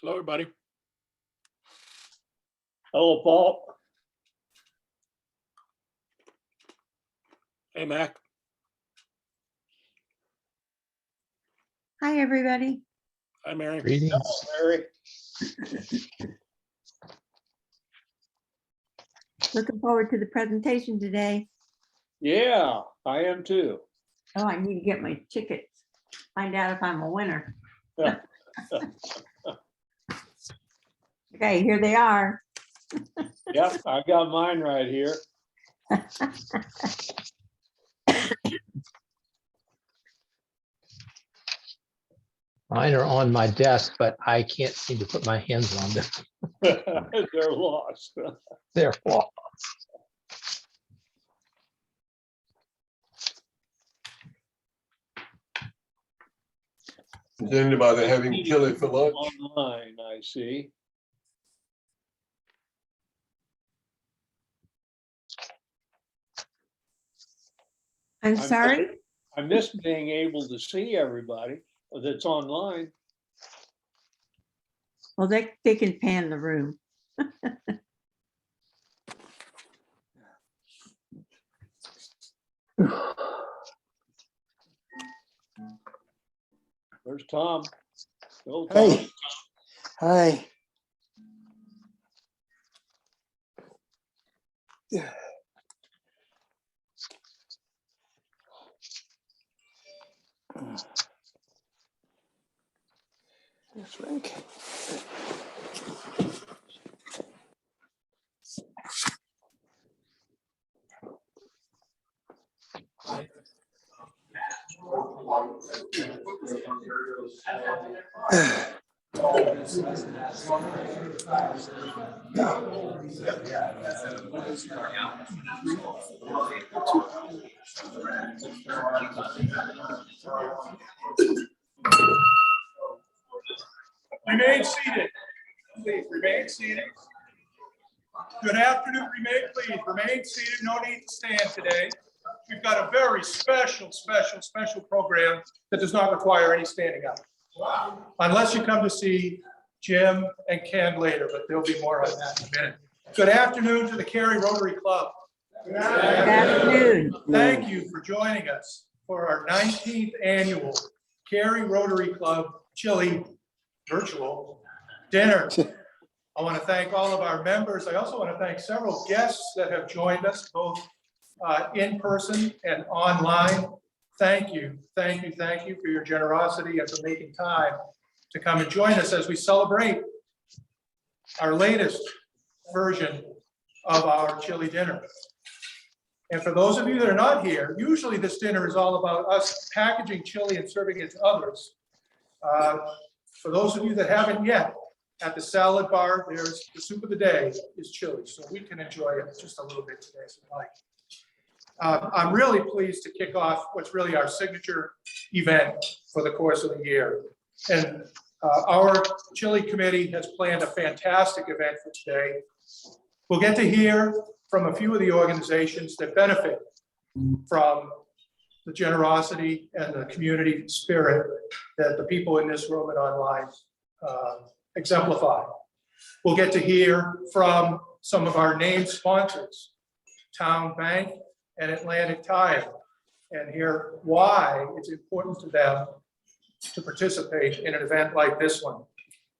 Hello, everybody. Hello, Paul. Hey, Mac. Hi, everybody. Hi, Mary. Greetings. Hello, Mary. Looking forward to the presentation today. Yeah, I am too. Oh, I need to get my tickets. Find out if I'm a winner. Okay, here they are. Yep, I got mine right here. Mine are on my desk, but I can't seem to put my hands on them. They're lost. They're lost. Is anybody having chili for lunch? Online, I see. I'm sorry. I miss being able to see everybody that's online. Well, they can pan the room. There's Tom. Go, Tom. Hey. Hi. That's Rick. Remain seated. Please remain seated. Good afternoon. Remain seated. No need to stand today. We've got a very special program that does not require any standing up. Unless you come to see Jim and Ken later, but there'll be more on that in a minute. Good afternoon to the Cary Rotary Club. Good afternoon. Thank you for joining us for our 19th annual Cary Rotary Club Chili virtual dinner. I want to thank all of our members. I also want to thank several guests that have joined us, both in person and online. Thank you for your generosity and for making time to come and join us as we celebrate our latest version of our chili dinner. And for those of you that are not here, usually this dinner is all about us packaging chili and serving it to others. For those of you that haven't yet, at the salad bar, there's the soup of the day is chili, so we can enjoy it just a little bit today if you like. I'm really pleased to kick off what's really our signature event for the course of the year. And our chili committee has planned a fantastic event for today. We'll get to hear from a few of the organizations that benefit from the generosity and the community spirit that the people in this room and online exemplify. We'll get to hear from some of our named sponsors, Town Bank and Atlantic Tire, and hear why it's important to them to participate in an event like this one.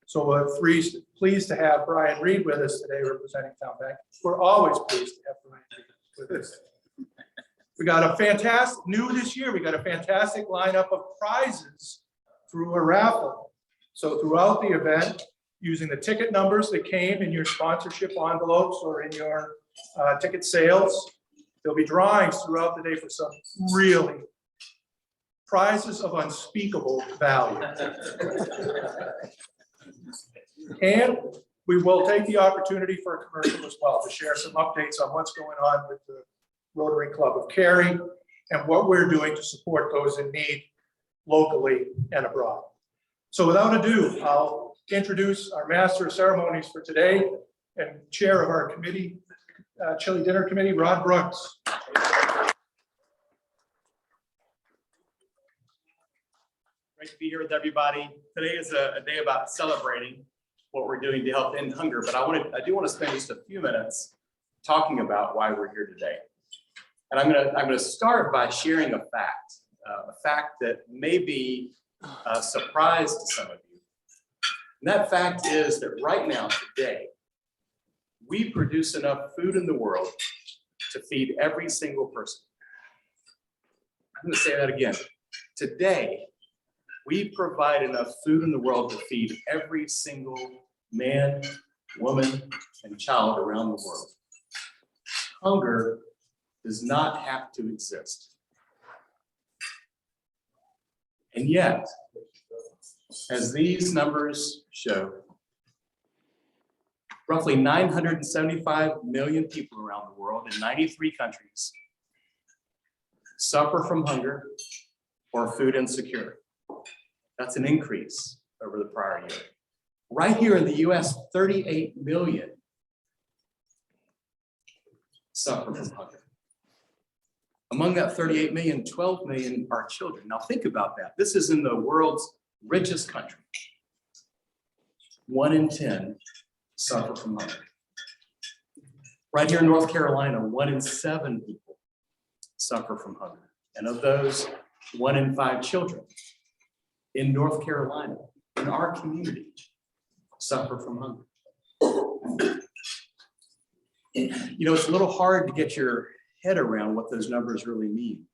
So we're pleased to have Brian Reed with us today representing Town Bank. We're always pleased to have Brian Reed with us. We got a fantastic, new this year, we got a fantastic lineup of prizes through a raffle. So throughout the event, using the ticket numbers that came in your sponsorship envelopes or in your ticket sales, there'll be drawings throughout the day for some really prizes of unspeakable value. And we will take the opportunity for a commercial as well to share some updates on what's going on with the Rotary Club of Cary and what we're doing to support those in need locally and abroad. So without ado, I'll introduce our Master of Ceremonies for today and Chair of our committee, Chili Dinner Committee, Rod Brooks. Great to be here with everybody. Today is a day about celebrating. what we're doing to help end hunger, but I do want to spend just a few minutes talking about why we're here today. And I'm gonna start by sharing a fact that may be a surprise to some of you. And that fact is that right now, today, we produce enough food in the world to feed every single person. I'm going to say that again. Today, we provide enough food in the world to feed every single man, woman, and child around the world. Hunger does not have to exist. And yet, as these numbers show, roughly 975 million people around the world in 93 countries suffer from hunger or food insecurity. That's an increase over the prior year. Right here in the US, 38 million suffer from hunger. Among that 38 million, 12 million are children. Now think about that. This is in the world's richest country. 1 in 10 suffer from hunger. Right here in North Carolina, 1 in 7 people suffer from hunger. And of those, 1 in 5 children in North Carolina, in our community, suffer from hunger. You know, it's a little hard to get your head around what those numbers really mean.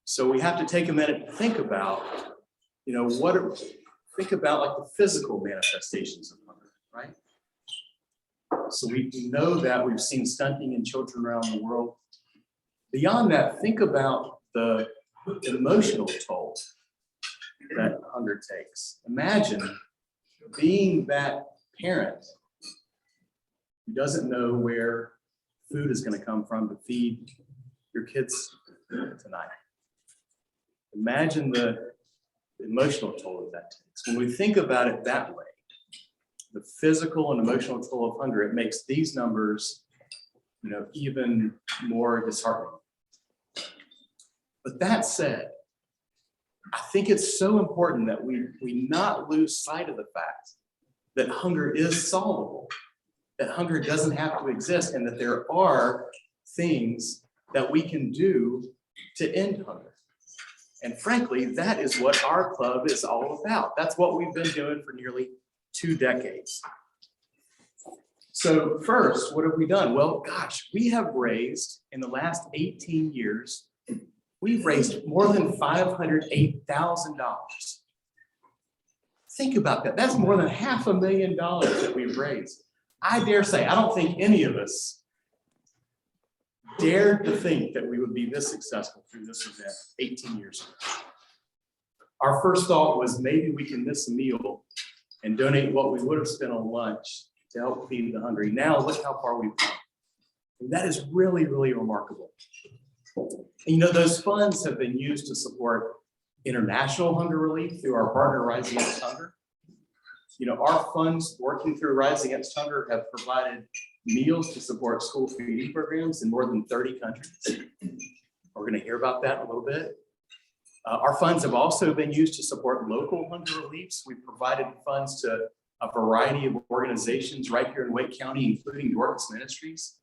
So we have to take a minute to think about, you know, think about like the physical manifestations of hunger, right? So we know that we've seen stunting in children around the world. Beyond that, think about the emotional toll that hunger takes. Imagine being that parent who doesn't know where food is going to come from to feed your kids tonight. Imagine the emotional toll that takes. When we think about it that way, the physical and emotional toll of hunger, it makes these numbers, you know, even more disheartening. But that said, I think it's so important that we not lose sight of the fact that hunger is solvable, that hunger doesn't have to exist, and that there are things that we can do to end hunger. And frankly, that is what our club is all about. That's what we've been doing for nearly 2 decades. So first, what have we done? Well, gosh, we have raised, in the last 18 years, we've raised more than $508,000. Think about that. That's more than $500,000 that we've raised. I dare say, I don't think any of us dared to think that we would be this successful through this event 18 years ago. Our first thought was maybe we can miss a meal and donate what we would have spent on lunch to help feed the hungry. Now look how far we've come. And that is really, really remarkable. And you know, those funds have been used to support international hunger relief through our partner Rise Against Hunger. You know, our funds working through Rise Against Hunger have provided meals to support school feeding programs in more than 30 countries. We're going to hear about that in a little bit. Our funds have also been used to support local hunger reliefs. We've provided funds to a variety of organizations right here in Wake County, including Dorcas Ministries.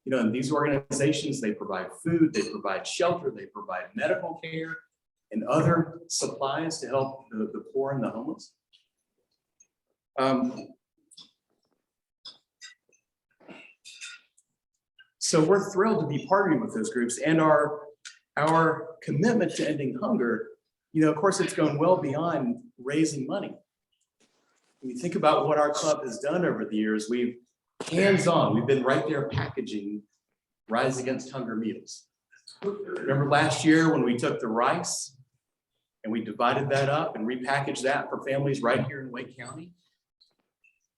You know, in these organizations, they provide food, they provide shelter, they provide medical care and other supplies to help the poor and the homeless. So we're thrilled to be partnering with those groups, and our commitment to ending hunger, you know, of course, it's gone well beyond raising money. When you think about what our club has done over the years, we've hands-on, we've been right there packaging Rise Against Hunger meals. Remember last year when we took the rice and we divided that up and repackaged that for families right here in Wake County?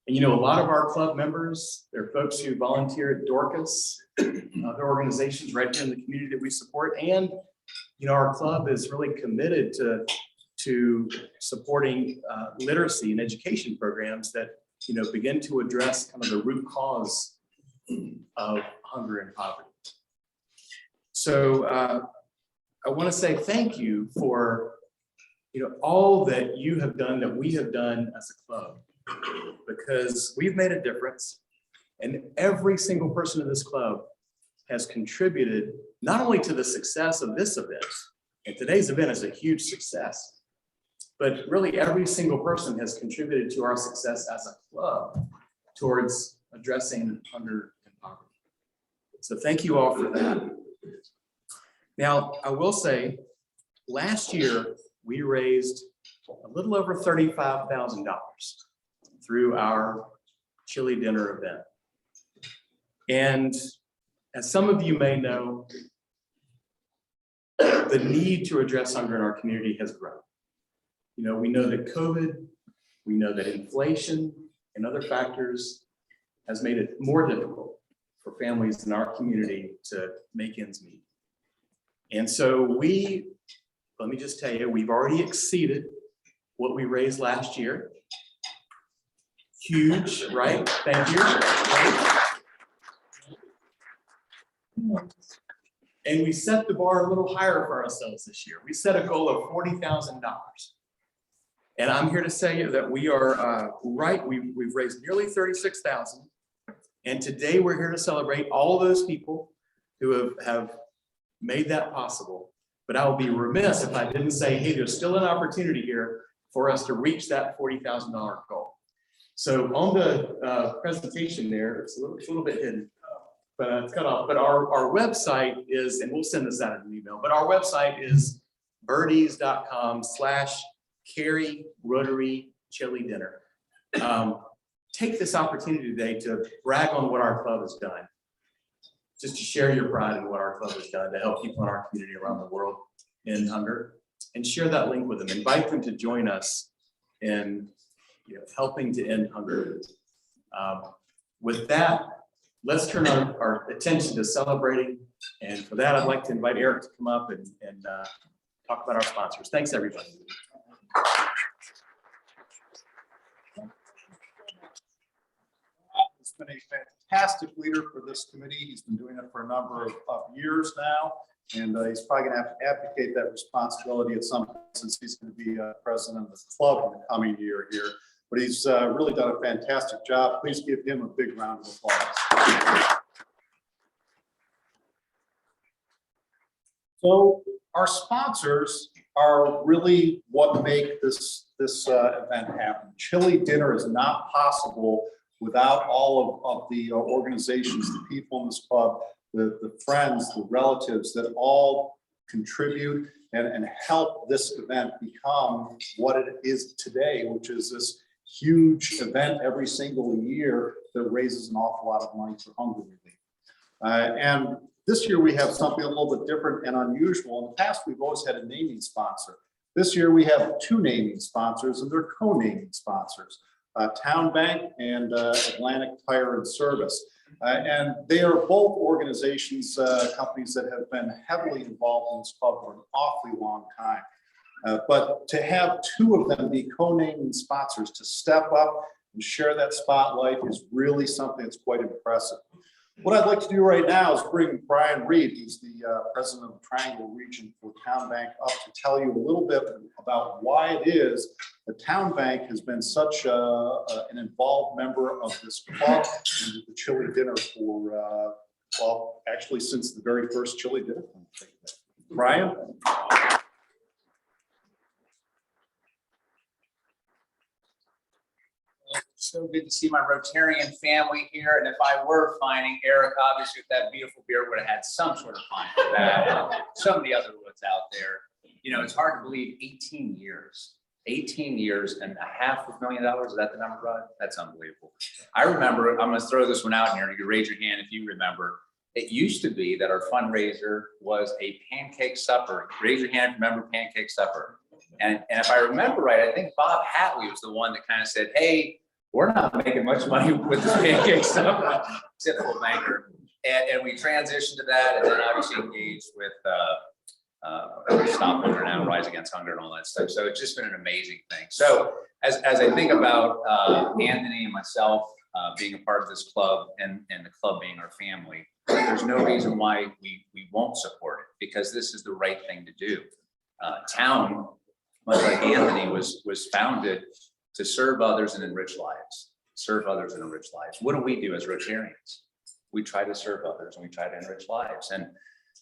And you know, a lot of our club members, they're folks who volunteer at Dorcas, other organizations right here in the community that we support. And, you know, our club is really committed to supporting literacy and education programs that, you know, begin to address kind of the root cause of hunger and poverty. So I want to say thank you for, you know, all that you have done, that we have done as a club. because we've made a difference. And every single person in this club has contributed not only to the success of this event, and today's event is a huge success, but really every single person has contributed to our success as a club towards addressing hunger and poverty. So thank you all for that. Now, I will say, last year, we raised a little over $35,000 through our chili dinner event. And as some of you may know, the need to address hunger in our community has grown. You know, we know that COVID, we know that inflation and other factors has made it more difficult for families in our community to make ends meet. And so let me just tell you, we've already exceeded what we raised last year. Huge, right? Thank you. And we set the bar a little higher for ourselves this year. We set a goal of $40,000. And I'm here to say that we are we've raised nearly 36,000. And today we're here to celebrate all those people who have made that possible. But I would be remiss if I didn't say, hey, there's still an opportunity here for us to reach that $40,000 goal. So on the presentation there, it's a little bit hidden, but it's cut off. But our website is, and we'll send this out in an email, but our website is birdies.com/Carry Rotary Chili Dinner. Take this opportunity today to brag on what our club has done. Just to share your pride in what our club has done to help people in our community around the world end hunger, and share that link with them. Invite them to join us in helping to end hunger. With that, let's turn our attention to celebrating. And for that, I'd like to invite Eric to come up and talk about our sponsors. Thanks, everybody. He's been a fantastic leader for this committee. He's been doing it for a number of years now, and he's probably going to have to abdicate that responsibility at some point, since he's going to be president of the club in the coming year here. But he's really done a fantastic job. Please give him a big round of applause. So our sponsors are really what make this event happen. Chili dinner is not possible without all of the organizations, the people in this club, the friends, the relatives that all contribute and help this event become what it is today, which is this huge event every single year that raises an awful lot of money for hunger relief. And this year we have something a little bit different and unusual. In the past, we've always had a naming sponsor. This year we have two naming sponsors, and they're co-naming sponsors. Town Bank and Atlantic Tire and Service. And they are both organizations, companies that have been heavily involved in this club for an awfully long time. But to have two of them be co-naming sponsors, to step up and share that spotlight, is really something that's quite impressive. What I'd like to do right now is bring Brian Reed, who's the president of the Triangle Region for Town Bank, up to tell you a little bit about why it is the Town Bank has been such an involved member of this club and the chili dinner for, well, actually since the very first chili dinner. Brian? So good to see my Rotarian family here. And if I were finding Eric, obviously, with that beautiful beard, would have had some sort of fine for that. Some of the other woods out there. You know, it's hard to believe 18 years and $500,000. Is that the number, Rod? That's unbelievable. I remember, I'm going to throw this one out here. You raise your hand if you remember. It used to be that our fundraiser was a pancake supper. Raise your hand if you remember pancake supper. And if I remember right, I think Bob Hatley was the one that kind of said, hey, we're not making much money with this pancake stuff. Typical banker. And we transitioned to that, and then obviously engaged with Stop Hunger Now, Rise Against Hunger, and all that stuff. So it's just been an amazing thing. So as I think about Anthony and myself being a part of this club, and the club being our family, there's no reason why we won't support it, because this is the right thing to do. Town, much like Anthony, was founded to serve others and enrich lives, serve others and enrich lives. What do we do as Rotarians? We try to serve others and we try to enrich lives. And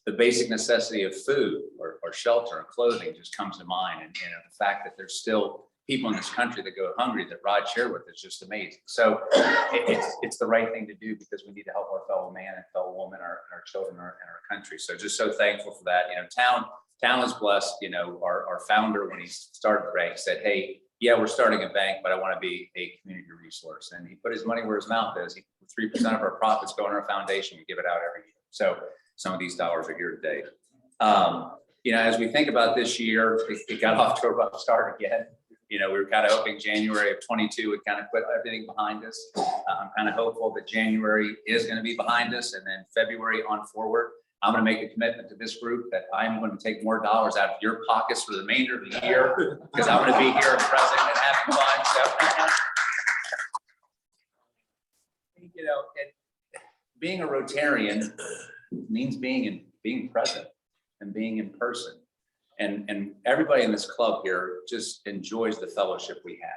the basic necessity of food or shelter or clothing just comes to mind. And the fact that there's still people in this country that go hungry that Rod shared with is just amazing. So it's the right thing to do because we need to help our fellow man and fellow woman, our children, and our country. So just so thankful for that. Town is blessed. Our founder, when he started the bank, said, hey, yeah, we're starting a bank, but I want to be a community resource. And he put his money where his mouth is. 3% of our profits go in our foundation. We give it out every year. So some of these dollars are here today. As we think about this year, it got off to a rough start again. We were kind of hoping January of 22 would kind of put everything behind us. I'm kind of hopeful that January is going to be behind us, and then February on forward, I'm going to make a commitment to this group that I'm going to take more dollars out of your pockets for the remainder of the year because I'm going to be here and present and having fun. So, being a Rotarian means being present and being in person. And everybody in this club here just enjoys the fellowship we have.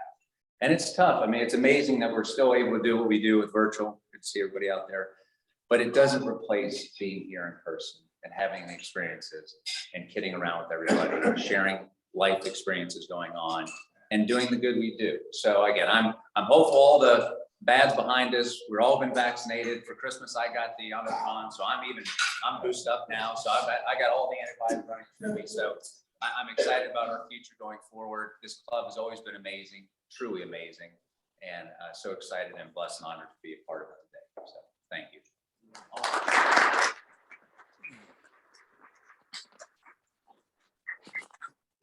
And it's tough. I mean, it's amazing that we're still able to do what we do with virtual. Good to see everybody out there. But it doesn't replace being here in person and having the experiences and kidding around with everybody and sharing life experiences going on and doing the good we do. So again, I'm hopeful all the bad's behind us. We're all been vaccinated. For Christmas, I got the Omicron, so I'm boosted up now. So I got all the antibodies running through me. So I'm excited about our future going forward. This club has always been amazing, truly amazing, and so excited and blessed and honored to be a part of it today. So thank you.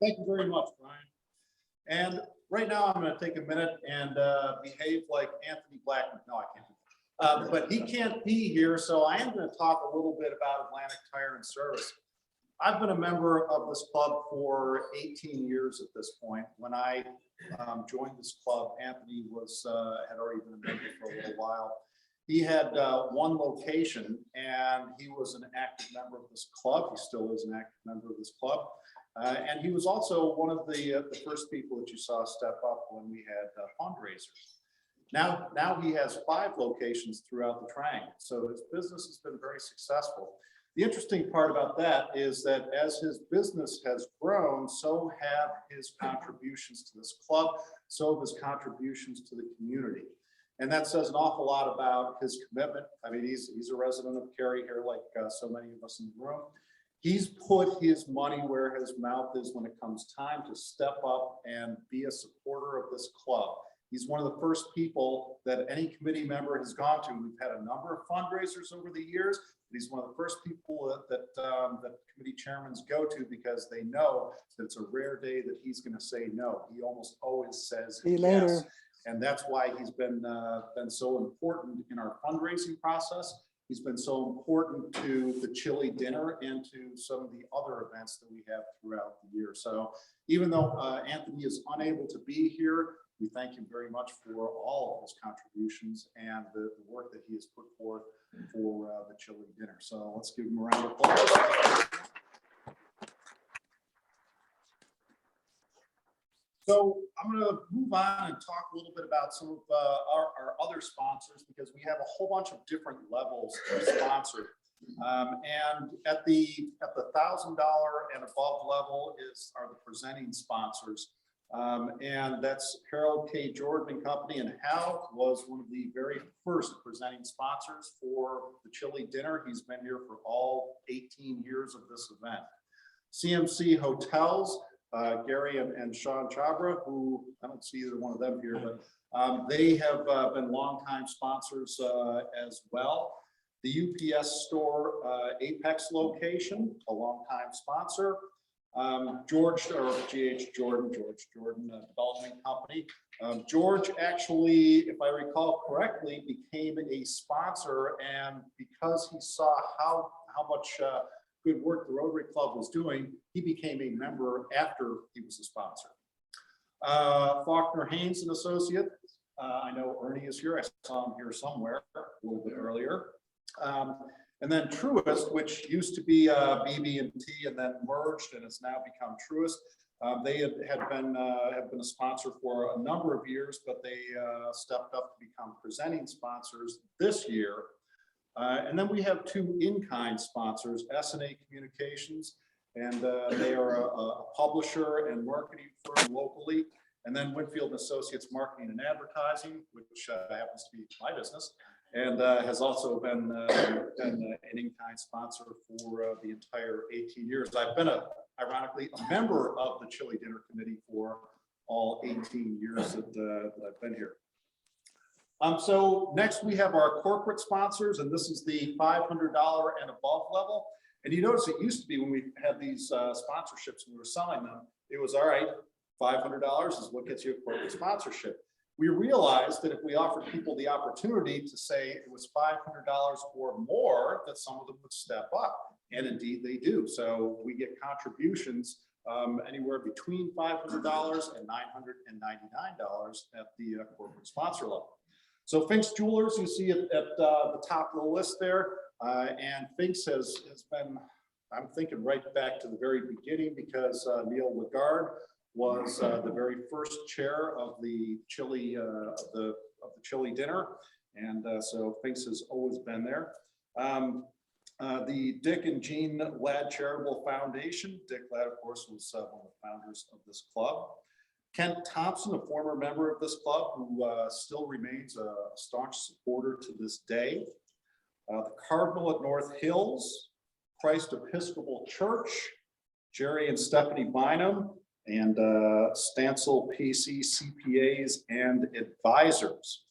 Thank you very much, Brian. And right now, I'm going to take a minute and behave like Anthony Blackman. No, I can't. But he can't be here, so I am going to talk a little bit about Atlantic Tire and Service. I've been a member of this club for 18 years at this point. When I joined this club, Anthony had already been a member for a little while. He had one location, and he was an active member of this club. He still is an active member of this club. And he was also one of the first people that you saw step up when we had fundraisers. Now he has 5 locations throughout the Triangle, so his business has been very successful. The interesting part about that is that as his business has grown, so have his contributions to this club, so have his contributions to the community. And that says an awful lot about his commitment. I mean, he's a resident of Cary here, like so many of us in the room. He's put his money where his mouth is when it comes time to step up and be a supporter of this club. He's one of the first people that any committee member has gone to. We've had a number of fundraisers over the years. He's one of the first people that committee chairmen go to because they know that it's a rare day that he's going to say no. He almost always says See you yes. later. And that's why he's been so important in our fundraising process. He's been so important to the chili dinner and to some of the other events that we have throughout the year. So even though Anthony is unable to be here, we thank him very much for all of his contributions and the work that he has put forth for the chili dinner. So let's give him a round of applause. So I'm going to move on and talk a little bit about some of our other sponsors, because we have a whole bunch of different levels of sponsor. And at the $1,000 and above level are the presenting sponsors. And that's Harold K. Jordan and Company. And Hal was one of the very first presenting sponsors for the chili dinner. He's been here for all 18 years of this event. CMC Hotels. Gary and Sean Chabra, who I don't see either one of them here, but they have been longtime sponsors as well. The UPS store Apex location, a longtime sponsor. George Jordan Development Company. George actually, if I recall correctly, became a sponsor, and because he saw how much good work the Rotary Club was doing, he became a member after he was a sponsor. Faulkner Haynes and Associates. I know Ernie is here. I saw him here somewhere a little bit earlier. And then Truist, which used to be BB&T and then merged and has now become Truist. They have been a sponsor for a number of years, but they stepped up to become presenting sponsors this year. And then we have two in-kind sponsors, S&A Communications, and they are a publisher and marketing firm locally. And then Winfield Associates Marketing and Advertising, which happens to be my business, and has also been an in-kind sponsor for the entire 18 years. I've been, ironically, a member of the Chili Dinner Committee for all 18 years that I've been here. So next we have our corporate sponsors, and this is the $500 and above level. And you notice it used to be when we had these sponsorships and we were selling them, it was all right, $500 is what gets you a corporate sponsorship. We realized that if we offered people the opportunity to say it was $500 or more, that some of them would step up. And indeed they do. So we get contributions anywhere between $500 and $999 at the corporate sponsor level. So Fink's Jewelers, you see at the top of the list there. And Fink's has been, I'm thinking right back to the very beginning, because Neil Lagarde was the very first chair of the chili chili dinner, and so Fink's has always been there. The Dick and Jean Ladd Charitable Foundation. Dick Ladd, of course, was one of the founders of this club. Kent Thompson, a former member of this club, who still remains a staunch supporter to this day. The Cardinal at North Hills, Christ Episcopal Church, Jerry and Stephanie Bynum, and Stancil PC CPAs and Advisors.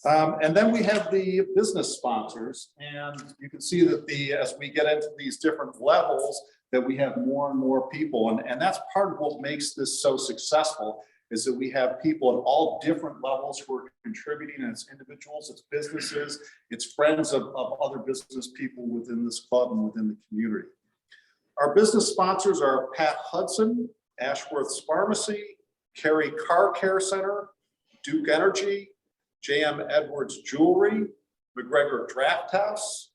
And then we have the business sponsors, and you can see that as we get into these different levels, that we have more and more people, and that's part of what makes this so successful, is that we have people at all different levels who are contributing, and it's individuals, it's businesses, it's friends of other business people within this club and within the community. Our business sponsors are Pat Hudson, Ashworth's Pharmacy, Cary Car Care Center, Duke Energy, JM Edwards Jewelry, McGregor Draft House,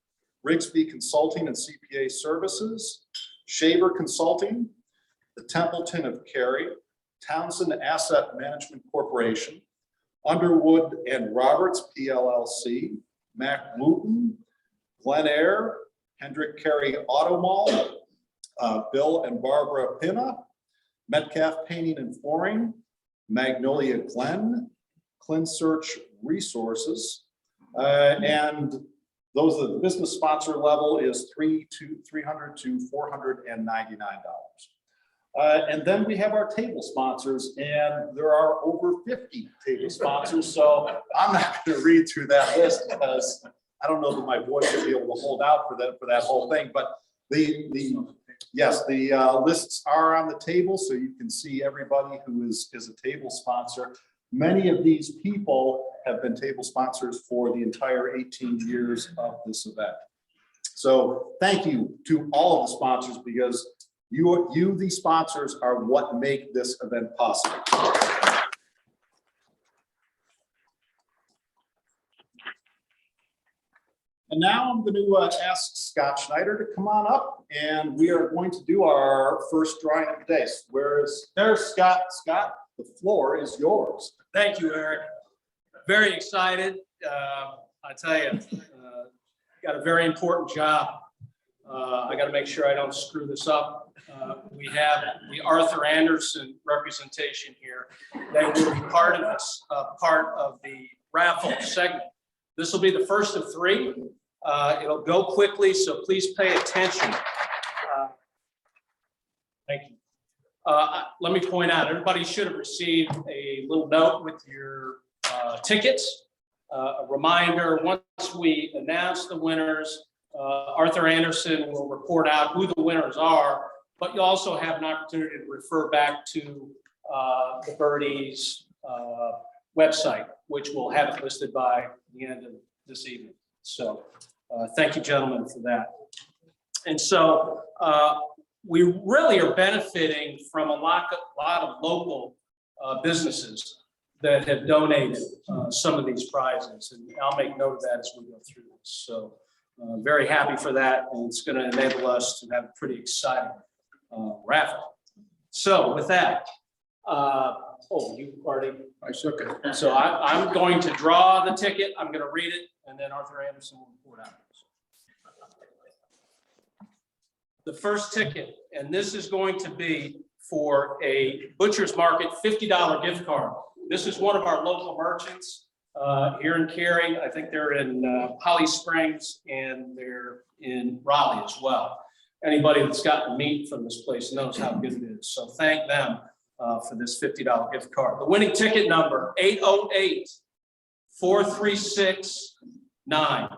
Rigsby Consulting and CPA Services, Shaver Consulting, the Templeton of Cary, Townsend Asset Management Corporation, Underwood and Roberts PLLC, Mac Wooten, Glen Eyre, Hendrick Cary Auto Mall, Bill and Barbara Pinna, Metcalf Painting and Flooring, Magnolia Glen, ClinSearch Resources, and those are the business sponsor level is $300 to $499. And then we have our table sponsors, and there are over 50 table sponsors. So I'm not going to read through that list because I don't know that my voice will be able to hold out for that whole thing. But the lists are on the table, so you can see everybody who is a table sponsor. Many of these people have been table sponsors for the entire 18 years of this event. So thank you to all of the sponsors, because you, the sponsors, are what make this event possible. And now I'm going to ask Scott Schneider to come on up, and we are going to do our first drawing of the day. There's Scott. Scott, the floor is yours. Thank you, Eric. Very excited. I tell you, got a very important job. I got to make sure I don't screw this up. We have the Arthur Anderson representation here. They will be part of this, part of the raffle segment. This will be the first of three. It'll go quickly, so please pay attention. Thank you. Let me point out, everybody should have received a little note with your tickets. A reminder, once we announce the winners, Arthur Anderson will report out who the winners are, but you also have an opportunity to refer back to the Birdies website, which will have it listed by the end of this evening. So thank you, gentlemen, for that. And so we really are benefiting from a lot of local businesses that have donated some of these prizes, and I'll make note of that as we go through this. So very happy for that, and it's going to enable us to have a pretty exciting raffle. So with that, you already. I shook it. So I'm going to draw the ticket, I'm gonna read it, and then Arthur Anderson will report out. The first ticket, and this is going to be for a Butcher's Market $50 gift card. This is one of our local merchants here in Cary. I think they're in Holly Springs and they're in Raleigh as well. Anybody that's gotten meat from this place knows how good it is. So thank them for this $50 gift card. The winning ticket number, 808-436-9.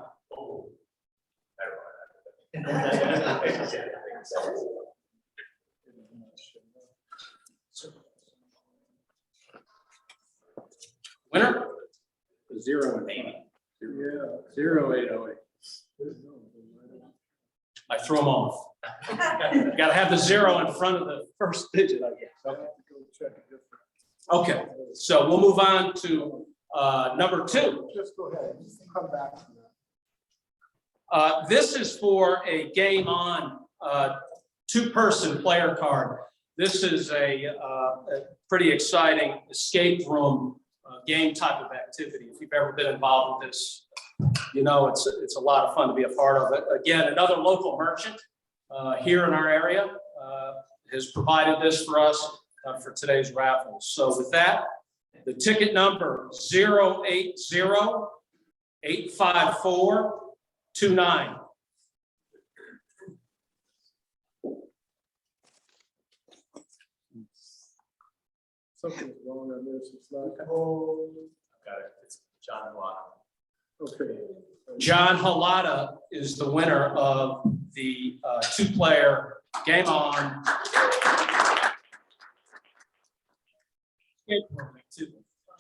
Winner? 0-8. Yeah, 0808. I threw them off. Got to have the 0 in front of the first digit, I guess. Okay, so we'll move on to number 2. Just go ahead, come back to that. This is for a game on 2-person player card. This is a pretty exciting escape room game type of activity. If you've ever been involved with this, you know it's a lot of fun to be a part of it. Again, another local merchant here in our area has provided this for us for today's raffle. So with that, the ticket number 080-854-29. Something's wrong on this, it's not. Got it. It's John Watt. Okay. John Halata is the winner of the 2-player game on.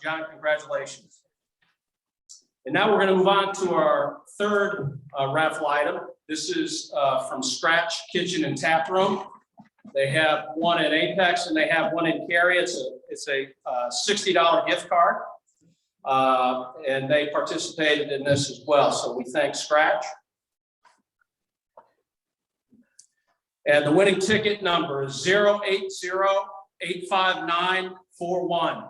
John, congratulations. And now we're going to move on to our third raffle item. This is from Scratch Kitchen and Tap Room. They have one at Apex and they have one in Cary. It's a $60 gift card. And they participated in this as well. So we thank Scratch. And the winning ticket number is 080-859-41.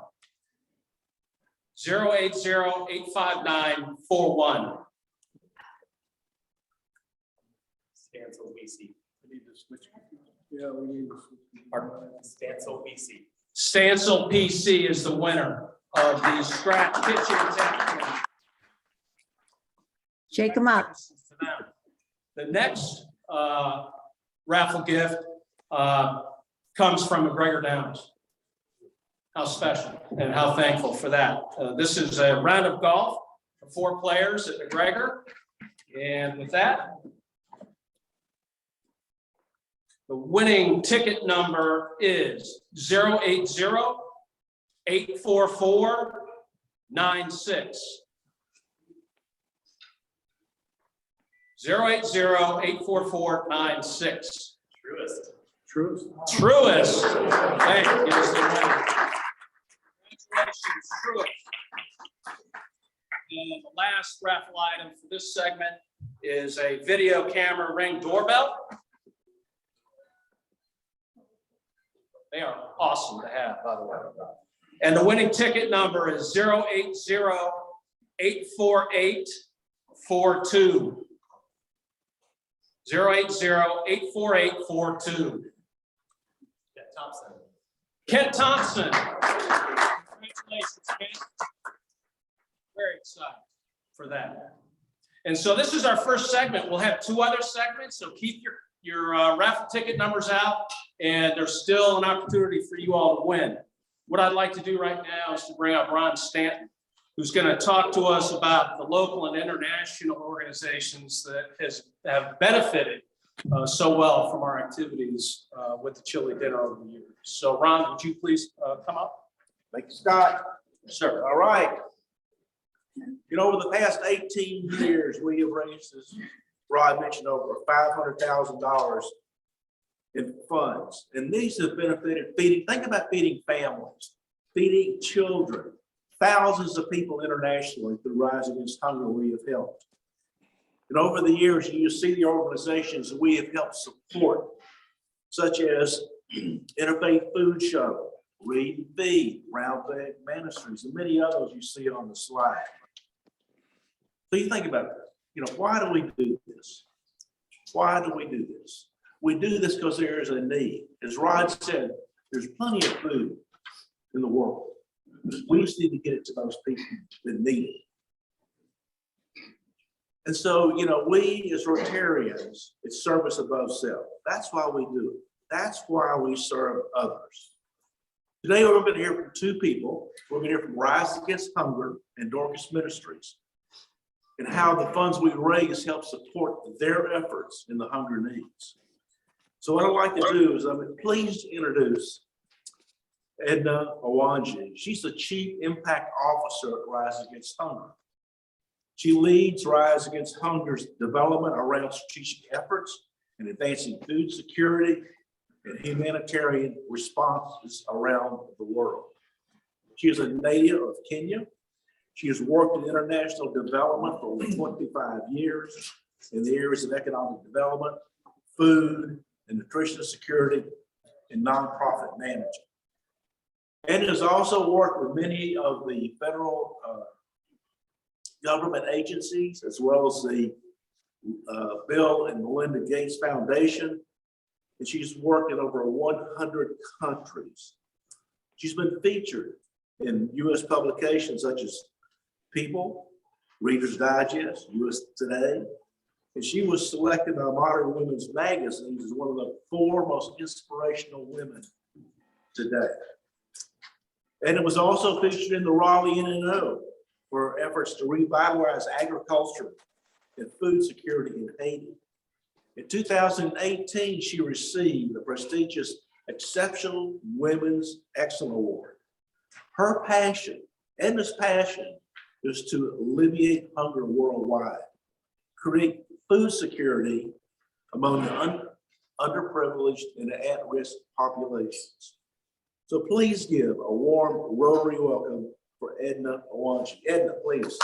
080-859-41. Stansel, BC. We need to switch. Yeah, we need to switch. Stansel, BC. Stansel PC is the winner of the Scratch Kitchen and Tap Room. Shake them up. The next raffle gift comes from McGregor Downs. How special and how thankful for that. This is a round of golf for 4 players at McGregor. And with that, the winning ticket number is 080-844-96. 080-844-96. Truist. Thank you. Gives the winner. Congratulations, Truist. And the last raffle item for this segment is a video camera Ring doorbell. They are awesome to have, by the way. And the winning ticket number is 080-848-42. 080-848-42. Kent Thompson. Congratulations, Kent. Very excited for that. And so this is our first segment. We'll have 2 other segments, so keep your raffle ticket numbers out, and there's still an opportunity for you all to win. What I'd like to do right now is to bring up Ron Stanton, who's going to talk to us about the local and international organizations that have benefited so well from our activities with the chili dinner over the years. So Ron, would you please come up? Thank you, Scott. Sir. All right. You know, over the past 18 years, we have raised, as Rod mentioned, over $500,000 in funds. And these have benefited think about feeding families, feeding children, thousands of people internationally through Rise Against Hunger we have helped. And over the years, you see the organizations that we have helped support, such as Interfaith Food Shuttle, Read and Feed, Round Bed Ministries, and many others you see on the slide. So you think about it, why do we do this? Why do we do this? We do this because there is a need. As Rod said, there's plenty of food in the world. We just need to get it to those people that need it. And so, we as Rotarians, it's service above self. That's why we do it. That's why we serve others. Today, we're going to hear from two people. We're going to hear from Rise Against Hunger and Dorcas Ministries, and how the funds we raise help support their efforts in the hunger needs. So what I'd like to do is I'm pleased to introduce Edna Awanji. She's the Chief Impact Officer at Rise Against Hunger. She leads Rise Against Hunger's development around strategic efforts in advancing food security and humanitarian responses around the world. She is a native of Kenya. She has worked in international development for over 25 years in the areas of economic development, food and nutrition security, and nonprofit management. And has also worked with many of the federal government agencies, as well as the Bill and Melinda Gates Foundation. And she's worked in over 100 countries. She's been featured in U.S. publications such as People, Reader's Digest, U.S. Today, and she was selected by Modern Women's Magazine as one of the 4 most inspirational women today. And it was also featured in the Raleigh NNO for efforts to revitalize agriculture and food security in Haiti. In 2018, she received the prestigious Exceptional Women's Excellence Award. Her passion, Edna's passion, is to alleviate hunger worldwide, create food security among the underprivileged and at-risk populations. So please give a warm Rotary welcome for Edna Awanji. Edna, please.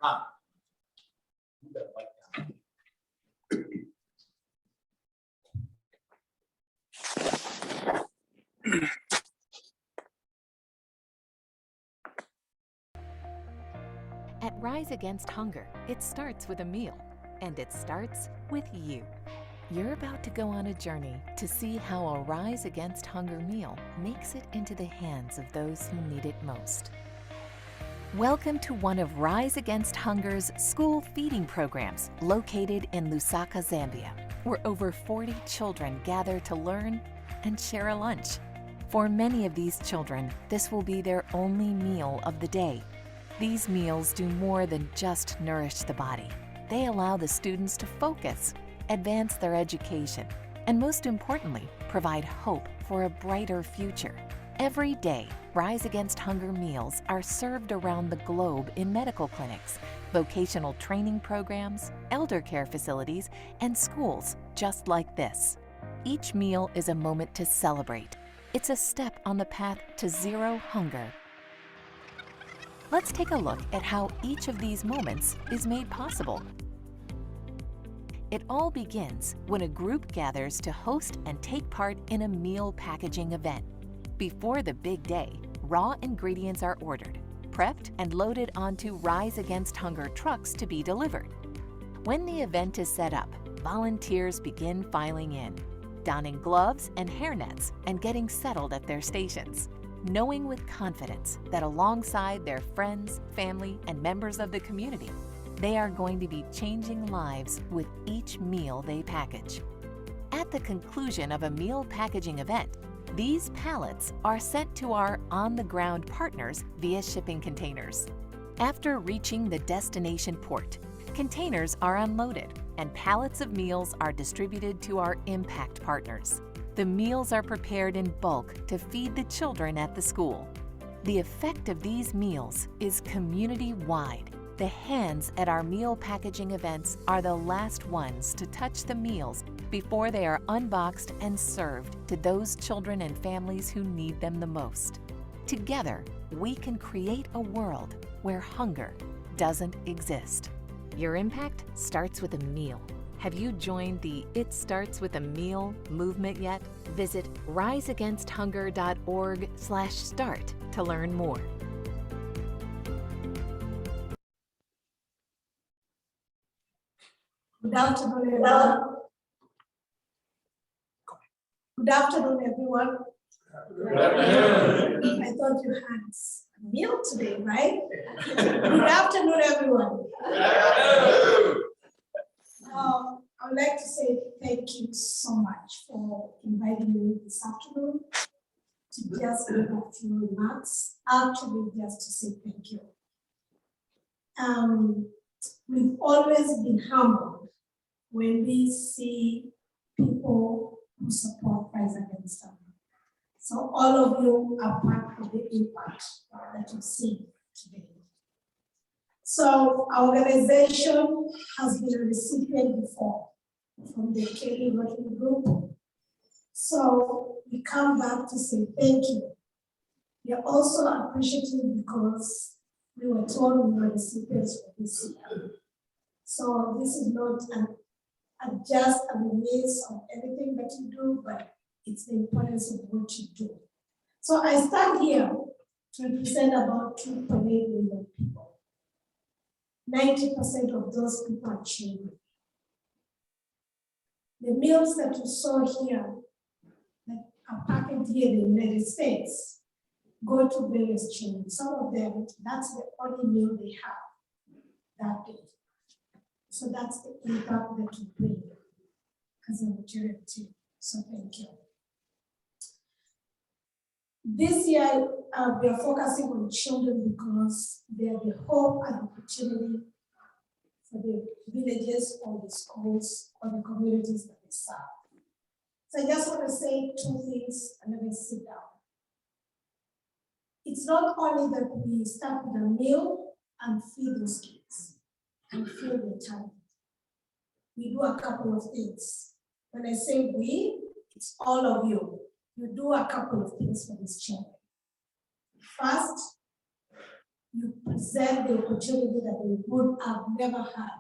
Ron. You better like that. At Rise Against Hunger, it starts with a meal, and it starts with you. You're about to go on a journey to see how a Rise Against Hunger meal makes it into the hands of those who need it most. Welcome to one of Rise Against Hunger's school feeding programs located in Lusaka, Zambia, where over 40 children gather to learn and share a lunch. For many of these children, this will be their only meal of the day. These meals do more than just nourish the body. They allow the students to focus, advance their education, and most importantly, provide hope for a brighter future. Every day, Rise Against Hunger meals are served around the globe in medical clinics, vocational training programs, elder care facilities, and schools just like this. Each meal is a moment to celebrate. It's a step on the path to zero hunger. Let's take a look at how each of these moments is made possible. It all begins when a group gathers to host and take part in a meal packaging event. Before the big day, raw ingredients are ordered, prepped, and loaded onto Rise Against Hunger trucks to be delivered. When the event is set up, volunteers begin filing in, donning gloves and hairnets and getting settled at their stations, knowing with confidence that alongside their friends, family, and members of the community, they are going to be changing lives with each meal they package. At the conclusion of a meal packaging event, these pallets are sent to our on-the-ground partners via shipping containers. After reaching the destination port, containers are unloaded and pallets of meals are distributed to our impact partners. The meals are prepared in bulk to feed the children at the school. The effect of these meals is community-wide. The hands at our meal packaging events are the last ones to touch the meals before they are unboxed and served to those children and families who need them the most. Together, we can create a world where hunger doesn't exist. Your impact starts with a meal. Have you joined the It Starts with a Meal movement yet? Visit riseagainsthunger.org/start to learn more. Good afternoon, everyone. Good afternoon, everyone. I thought you had a meal today, right? Good afternoon, everyone. I would like to say thank you so much for inviting me this afternoon to just give a few remarks, actually just to say thank you. We've always been humbled when we see people who support Rise Against Hunger. So all of you are part of the impact that you see today. So our organization has been a recipient before from the Kelly Working Group. So we come back to say thank you. We are also appreciative because we were told we were recipients for this year. So this is not just a release of everything that you do, but it's the importance of what you do. So I stand here to represent about 2.8 million people. 90% of those people are children. The meals that you saw here that are packaged here in the United States go to various children. Some of them, that's the only meal they have that day. So that's the impact that you bring as a majority. So thank you. This year, we are focusing on children because they are the hope and opportunity for the villages or the schools or the communities that they serve. So I just want to say two things and then we sit down. It's not only that we start with a meal and feed those kids and feed their talent. We do a couple of things. When I say we, it's all of you. You do a couple of things for these children. First, you present the opportunity that they would have never had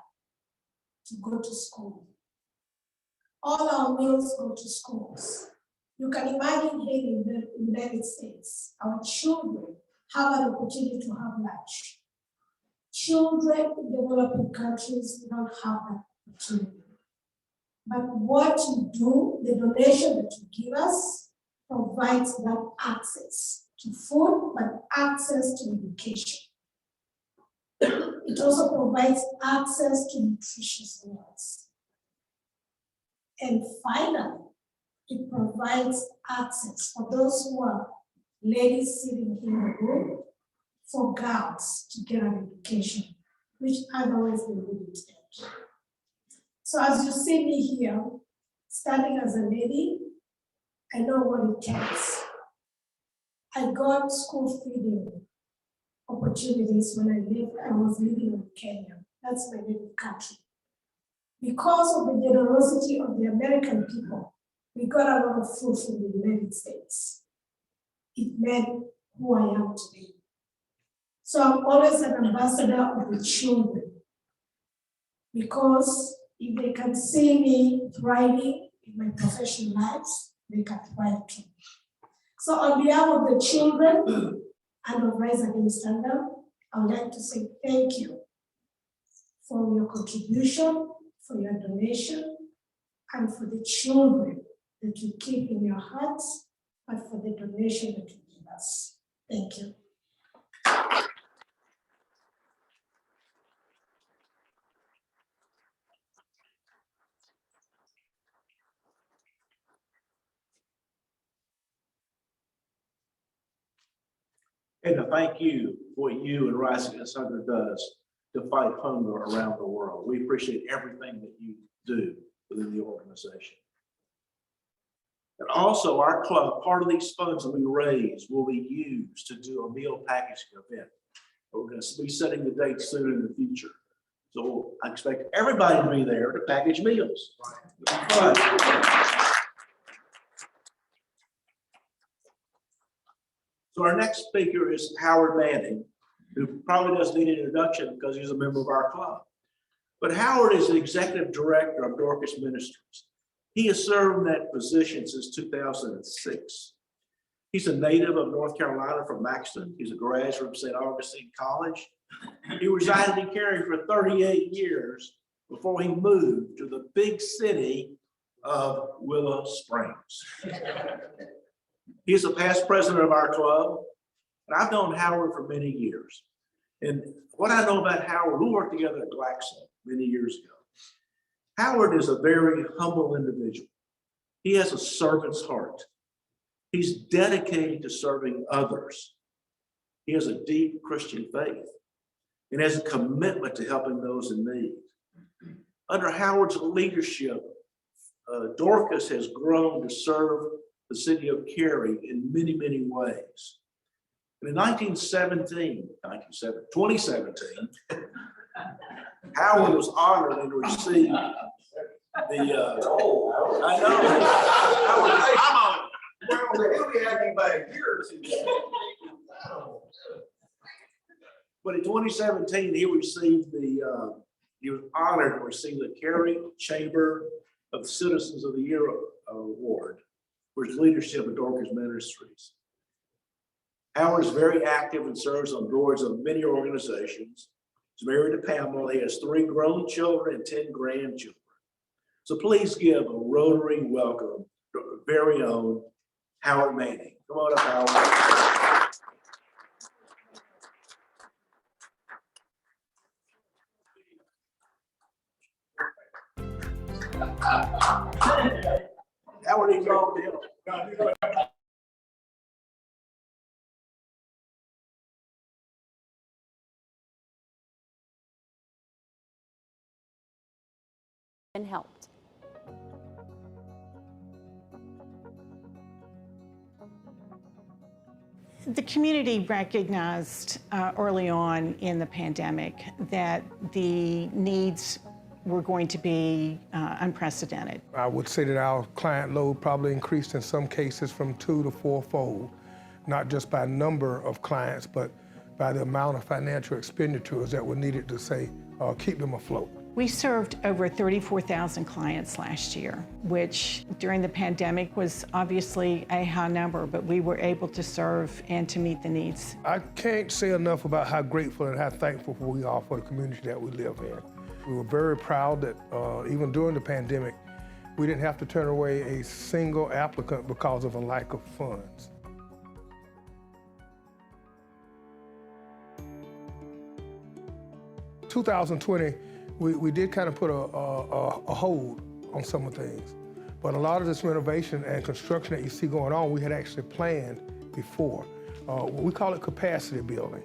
to go to school. All our meals go to schools. You can imagine here in the United States, our children have an opportunity to have lunch. Children in developing countries don't have that opportunity. But what you do, the donation that you give us, provides that access to food, but access to education. It also provides access to nutritious meals. And finally, it provides access for those who are ladies sitting in the room, for girls to get an education, which otherwise they wouldn't get. So as you see me here, standing as a lady, I know what it takes. I got school feeding opportunities when I was living in Kenya. That's my native country. Because of the generosity of the American people, we got a lot of food from the United States. It made who I am today. So I'm always an ambassador of the children, because if they can see me thriving in my professional lives, they can thrive too. So on behalf of the children and of Rise Against Hunger, I would like to say thank you for your contribution, for your donation, and for the children that you keep in your hearts, and for the donation that you give us. Thank you. And to thank you for what you and Rise Against Hunger does to fight hunger around the world. We appreciate everything that you do within the organization. And also our club, part of these funds that we raise will be used to do a meal packaging event. We're going to be setting the date soon in the future. So I expect everybody to be there to package meals. So our next speaker is Howard Manning, who probably doesn't need an introduction because he's a member of our club. But Howard is the executive director of Dorcas Ministries. He has served in that position since 2006. He's a native of North Carolina from Maxton. He's a graduate from St. Augustine College. He resided in Cary for 38 years before he moved to the big city of Willow Springs. He's a past president of our club, and I've known Howard for many years. And what I know about Howard, we worked together at Glaxo many years ago. Howard is a very humble individual. He has a servant's heart. He's dedicated to serving others. He has a deep Christian faith and has a commitment to helping those in need. Under Howard's leadership, Dorcas has grown to serve the city of Cary in many, many ways. And in 2017, Howard was honored and received the, I know. But in 2017, he received he was honored to receive the Cary Chamber of Citizens of the Year Award for his leadership at Dorcas Ministries. Howard is very active and serves on boards of many organizations. He's married to Pamela. He has 3 grown children and 10 grandchildren. So please give a Rotary welcome to our very own Howard Manning. Come on up, Howard. Howard, he's all deal. And helped. The community recognized early on in the pandemic that the needs were going to be unprecedented. I would say that our client load probably increased in some cases from 2 to 4-fold, not just by number of clients, but by the amount of financial expenditures that were needed to say, keep them afloat. We served over 34,000 clients last year, which during the pandemic was obviously a high number, but we were able to serve and to meet the needs. I can't say enough about how grateful and how thankful we are for the community that we live in. We were very proud that even during the pandemic, we didn't have to turn away a single applicant because of a lack of funds. In 2020, we did kind of put a hold on some of things. But a lot of this renovation and construction that you see going on, we had actually planned before. We call it capacity building.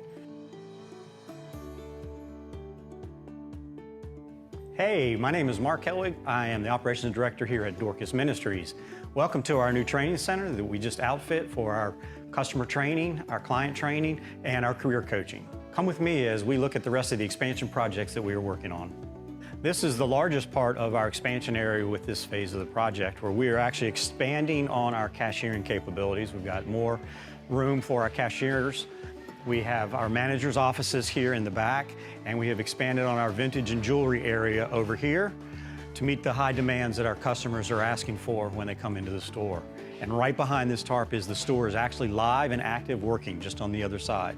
Hey, my name is Mark Helwig. I am the Operations Director here at Dorcas Ministries. Welcome to our new training center that we just outfit for our customer training, our client training, and our career coaching. Come with me as we look at the rest of the expansion projects that we are working on. This is the largest part of our expansion area with this phase of the project, where we are actually expanding on our cashiering capabilities. We've got more room for our cashiers. We have our managers' offices here in the back, and we have expanded on our vintage and jewelry area over here to meet the high demands that our customers are asking for when they come into the store. And right behind this tarp is the store is actually live and active, working just on the other side.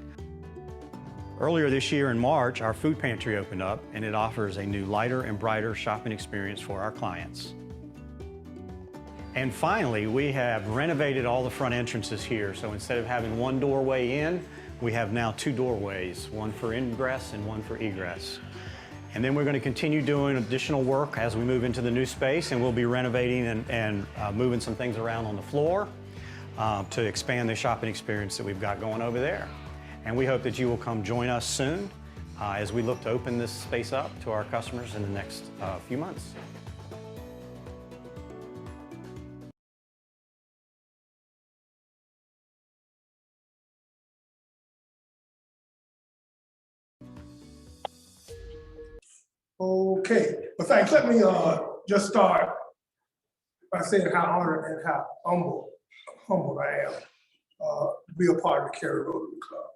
Earlier this year in March, our food pantry opened up, and it offers a new lighter and brighter shopping experience for our clients. And finally, we have renovated all the front entrances here. So instead of having one doorway in, we have now 2 doorways, one for ingress and one for egress. And then we're going to continue doing additional work as we move into the new space, and we'll be renovating and moving some things around on the floor to expand the shopping experience that we've got going over there. And we hope that you will come join us soon as we look to open this space up to our customers in the next few months. Okay, well, thanks. Let me just start by saying how honored and how humble I am to be a part of the Cary Rotary Club.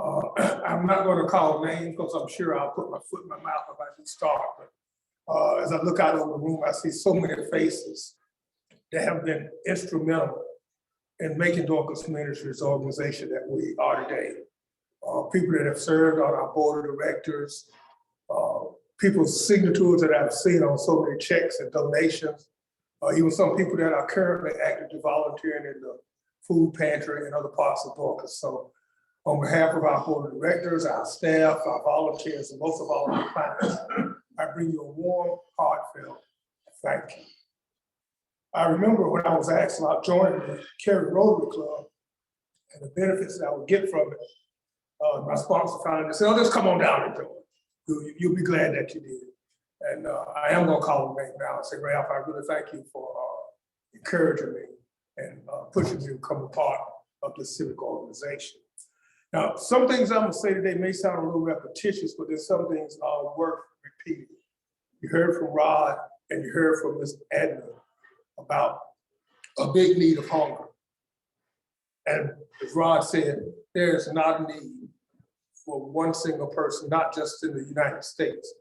I'm not going to call names because I'm sure I'll put my foot in my mouth if I do start. But as I look out over the room, I see so many faces that have been instrumental in making Dorcas Ministries the organization that we are today. People that have served on our board of directors, people's signatures that I've seen on so many checks and donations, even some people that are currently actively volunteering in the food pantry and other parts of Dorcas. So on behalf of our board of directors, our staff, our volunteers, and most of all our clients, I bring you a warm, heartfelt thank you. I remember when I was asked about joining the Cary Rotary Club and the benefits that I would get from it, my sponsor finally said, "Oh, just come on down and join. You'll be glad that you did." And I am going to call him right now and say, "Ralph, I really thank you for encouraging me and pushing me to become a part of this civic organization." Now, some things I'm going to say today may sound a little repetitious, but there's some things worth repeating. You heard from Rod and you heard from Ms. Edna about a big need of hunger. And as Rod said, there is not a need for one single person, not just in the United States,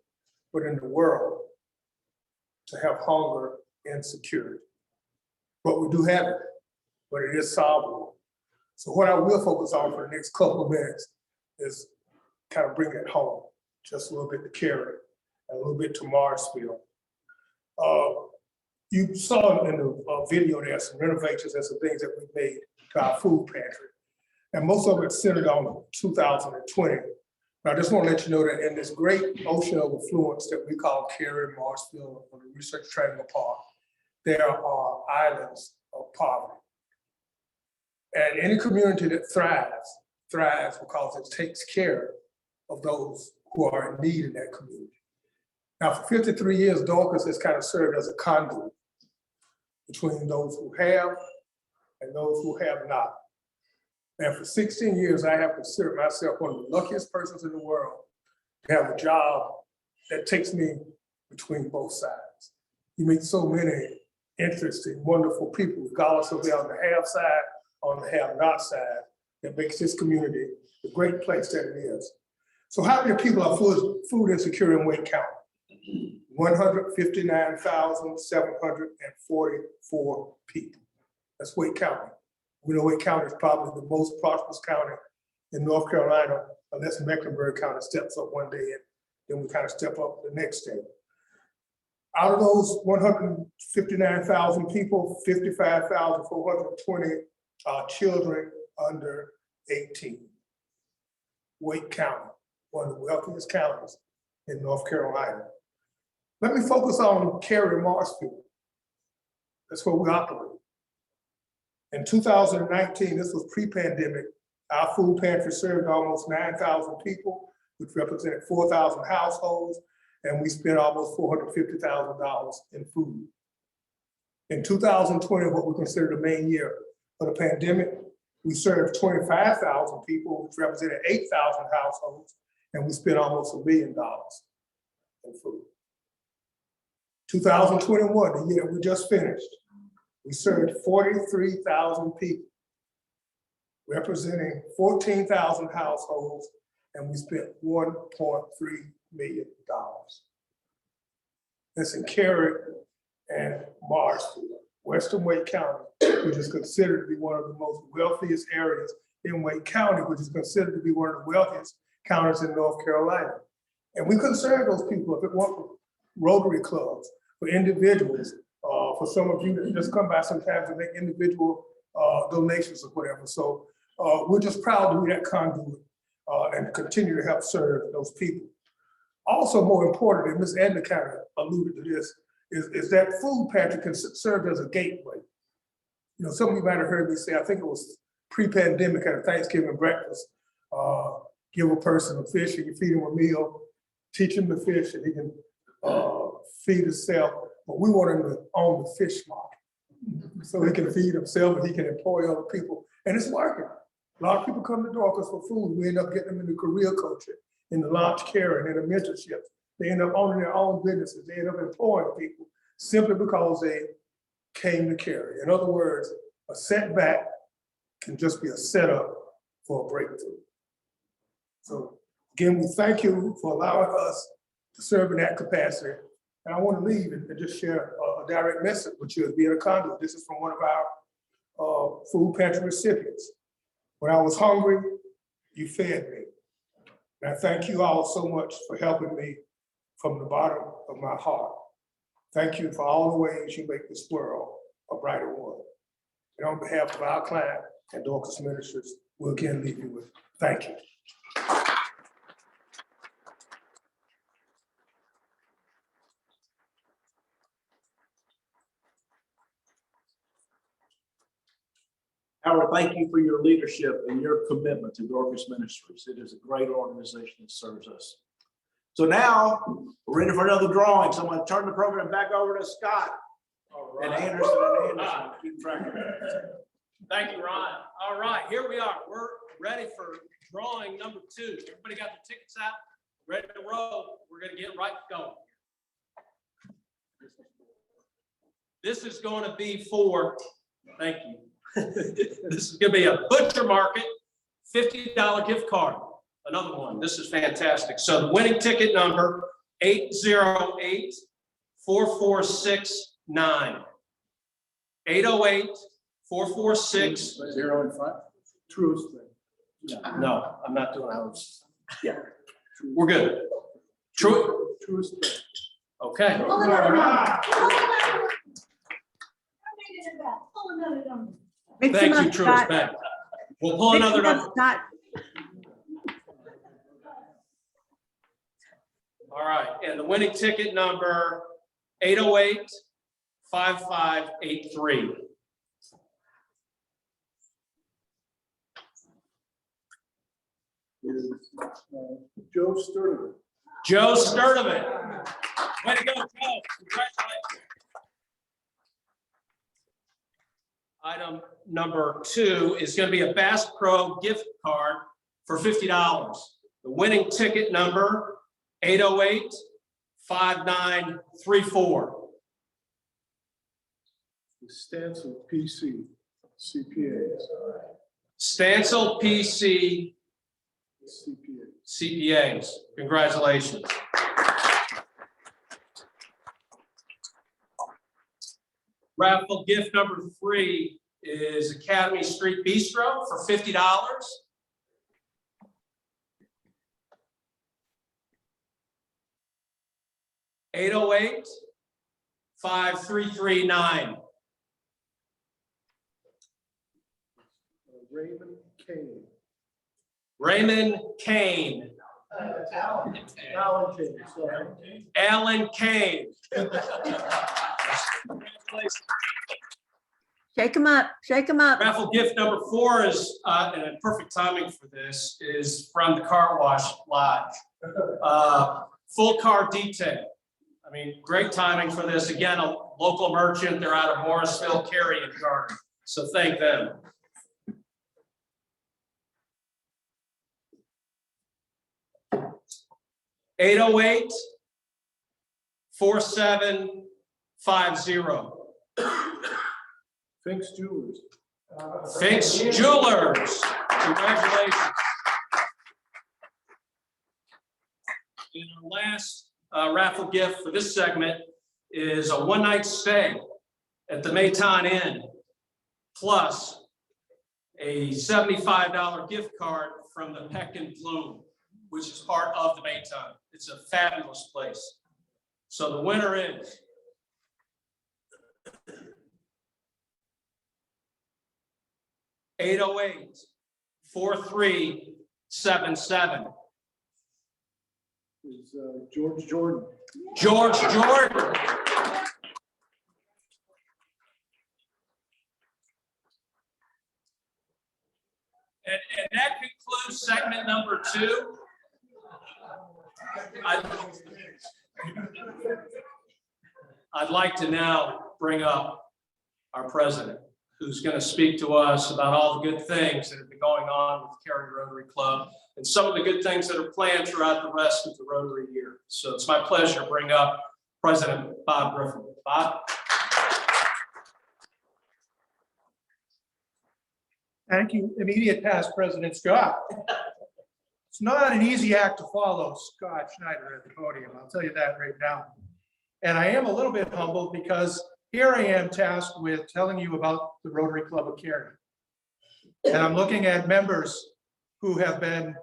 but in the world, to have hunger and security. But we do have it, but it is solvable. So what I will focus on for the next couple of minutes is kind of bring it home, just a little bit to Cary, and a little bit to Marsfield. You saw in the video there some renovations and some things that we made to our food pantry. And most of it centered on 2020. Now, I just want to let you know that in this great ocean of affluence that we call Cary, Marsfield, or the Research Triangle Park, there are islands of poverty. And any community that thrives because it takes care of those who are in need in that community. Now, for 53 years, Dorcas has kind of served as a conduit between those who have and those who have not. And for 16 years, I have considered myself one of the luckiest persons in the world to have a job that takes me between both sides. You meet so many interesting, wonderful people, regardless of they're on the have side or on the have not side, that makes this community the great place that it is. So how many people are food insecure in Wake County? 159,744 people. That's Wake County. We know Wake County is probably the most prosperous county in North Carolina, unless Mecklenburg County steps up one day and then we kind of step up the next day. Out of those 159,000 people, 55,420 are children under 18. Wake County, one of the wealthiest counties in North Carolina. Let me focus on Cary Marsfield. That's where we operate. In 2019, this was pre-pandemic, our food pantry served almost 9,000 people, which represented 4,000 households, and we spent almost $450,000 in food. In 2020, what we consider the main year of the pandemic, we served 25,000 people, which represented 8,000 households, and we spent almost $1 billion in food. 2021, the year we just finished, we served 43,000 people, representing 14,000 households, and we spent $1.3 million. That's in Cary and Marsfield, Western Wake County, which is considered to be one of the most wealthiest areas in Wake County, which is considered to be one of the wealthiest counties in North Carolina. And we could serve those people if it weren't for Rotary clubs, for individuals, for some of you that just come by sometimes to make individual donations or whatever. So we're just proud to be that conduit and continue to help serve those people. Also, more importantly, Ms. Edna kind of alluded to this, is that food pantry can serve as a gateway. You know, some of you might have heard me say, I think it was pre-pandemic at a Thanksgiving breakfast, give a person a fish and you feed him a meal, teach him to fish and he can feed himself. But we want him to own the fish market so he can feed himself and he can employ other people. And it's working. A lot of people come to Dorcas for food. We end up getting them into career coaching, in the launch care and in the mentorships. They end up owning their own businesses. They end up employing people simply because they came to Cary. In other words, a setback can just be a setup for a breakthrough. So again, we thank you for allowing us to serve in that capacity. And I want to leave and just share a direct message with you as being a conduit. This is from one of our food pantry recipients. When I was hungry, you fed me. And I thank you all so much for helping me from the bottom of my heart. Thank you for all the ways you make this world a brighter one. And on behalf of our client and Dorcas Ministries, we'll again leave you with thank you. Howard, thank you for your leadership and your commitment to Dorcas Ministries. It is a great organization that serves us. So now we're ready for another drawing. So I'm going to turn the program back over to Scott and Anderson and Anderson. Keep track of that. Thank you, Ron. All right, here we are. We're ready for drawing number 2. Everybody got their tickets out? Ready to roll? We're going to get right going. This is going to be for, thank you. This is going to be a Butcher Market $50 gift card. Another one. This is fantastic. So the winning ticket number 808-4469. 808-446. 0 in front. Truest thing. No, I'm not doing ours. Yeah, we're good. True. Truest thing. Okay. Pull another number. Pull another number. Mix Thank them you, up, Truist Scott. Bank. We'll pull Mix another them up, number. Scott. All right, and the winning ticket number 808-5583. Joe Sturtevant. Joe Sturtevant. Way to go, Joe. Congratulations. Item number 2 is going to be a Bass Pro gift card for $50. The winning ticket number 808-5934. Stancil PC, CPAs. Stancil PC CPAs. Congratulations. Raffle gift number 3 is Academy Street Bistro for $50. $808-5339. Raymond Kane. Raymond Kane. Alan Kane. Congratulations. Shake them up, shake them up. Raffle gift number 4 is, and perfect timing for this, is from the Car Wash Lodge. Full car detail. I mean, great timing for this. Again, a local merchant. They're out of Morrisville, Cary, and Garden. So thank them. $808-4750. Fink's Jewelers. Fink's Jewelers. Congratulations. And our last raffle gift for this segment is a one-night stay at the Mayton Inn, plus a $75 gift card from the Peck and Bloom, which is part of the Mayton. It's a fabulous place. So the winner is $808-4377. Is George Jordan. George Jordan. And that concludes segment number 2. I'd like to now bring up our president, who's going to speak to us about all the good things that have been going on with the Cary Rotary Club and some of the good things that are planned throughout the rest of the Rotary year. So it's my pleasure to bring up President Bob Griffin. Bob? Thank you, immediate past President Scott. It's not an easy act to follow, Scott Schneider at the podium, I'll tell you that right now. And I am a little bit humbled because here I am tasked with telling you about the Rotary Club of Cary. And I'm looking at members who have been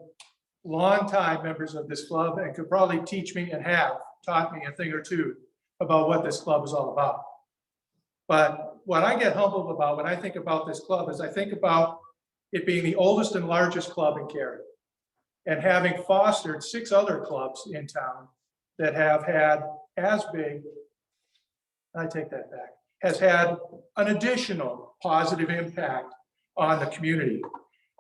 longtime members of this club and could probably teach me and have taught me a thing or two about what this club is all about. But what I get humbled about when I think about this club is I think about it being the oldest and largest club in Cary and having fostered 6 other clubs in town that have had as big, I take that back, has had an additional positive impact on the community.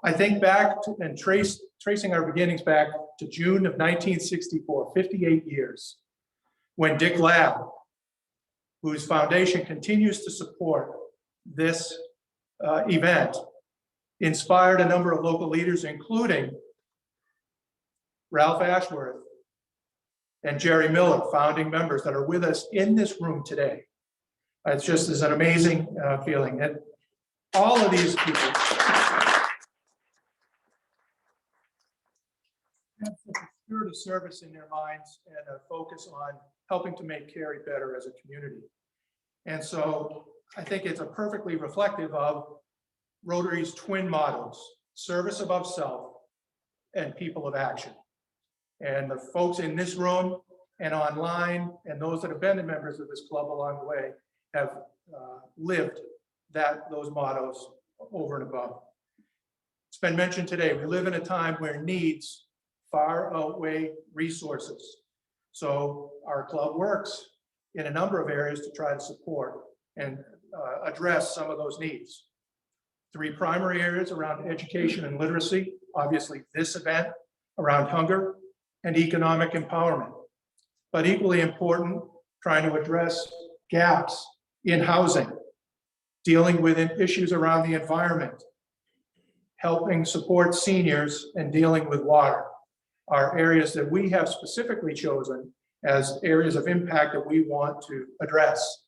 I think back to, and tracing our beginnings back to June of 1964, 58 years, when Dick Labb, whose foundation continues to support this event, inspired a number of local leaders, including Ralph Ashworth and Jerry Miller, founding members that are with us in this room today. It's just an amazing feeling. And all of these people have a spirit of service in their minds and a focus on helping to make Cary better as a community. And so I think it's a perfectly reflective of Rotary's twin mottos: service above self and people of action. And the folks in this room and online and those that have been members of this club along the way have lived those mottos over and above. It's been mentioned today, we live in a time where needs far outweigh resources. So our club works in a number of areas to try to support and address some of those needs. 3 primary areas around education and literacy, obviously this event around hunger and economic empowerment. But equally important, trying to address gaps in housing, dealing with issues around the environment, helping support seniors, and dealing with water are areas that we have specifically chosen as areas of impact that we want to address.